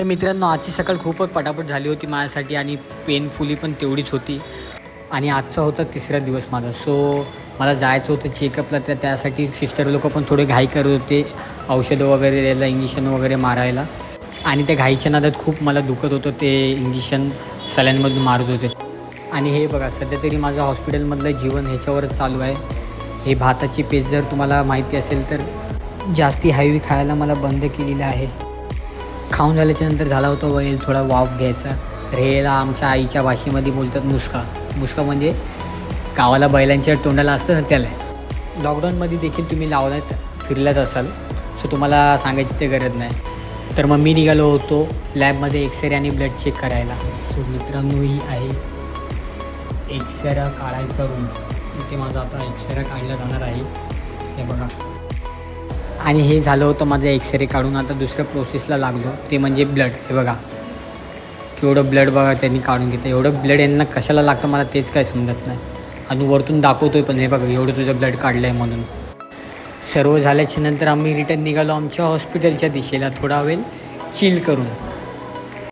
तर मित्रांनो, आजची सकाळ खूपच पटापट झाली होती माझ्यासाठी आणि पेनफुली पण तेवढीच होती. आणि आजचा होता तिसरा दिवस माझा. सो मला जायचं होतं चेकअपला, तर त्यासाठी सिस्टर लोकं पण थोडे घाई करत होते औषधं वगैरे द्यायला, इंजेक्शन वगैरे मारायला. आणि त्या घाईच्या नादात खूप मला दुखत होतं, ते इंजेक्शन सलाईनमधून मारत होते. आणि हे बघा, सध्या तरी माझं हॉस्पिटलमधलं जीवन ह्याच्यावरच चालू आहे. हे भाताची पेज जर तुम्हाला माहिती असेल तर जास्ती हायवी खायला मला बंद केलेलं आहे. खाऊन झाल्याच्या नंतर झाला होता वेळ थोडा वाफ घ्यायचा. तर हेला आमच्या आईच्या भाषेमध्ये बोलतात मुसका. मुसका म्हणजे गावाला बैलांच्या तोंडाला असतं ना, त्याला. लॉकडाऊनमध्ये देखील तुम्ही लावण्यात फिरलाच असाल, सो तुम्हाला सांगायची ते गरज नाही. तर मग मी निघालो होतो लॅबमध्ये एक्सरे आणि ब्लड चेक करायला. सो मित्रांनो, ही आहे एक्सरा काढायचा रूम. इथे माझा आता एक्सरा काढला जाणार आहे, हे बघा. आणि हे झालं होतं माझं एक्सरे काढून. आता दुसऱ्या प्रोसेसला लागलो, ते म्हणजे ब्लड. हे बघा केवढं ब्लड बघा त्यांनी काढून घेतलं. एवढं ब्लड यांना कशाला लागतं मला तेच काय समजत नाही. आणि वरतून दाखवतो आहे पण, हे बघा एवढं तुझं ब्लड काढलं आहे म्हणून. सर्व झाल्याच्या नंतर आम्ही रिटर्न निघालो आमच्या हॉस्पिटलच्या दिशेला, थोडा वेळ चिल करून.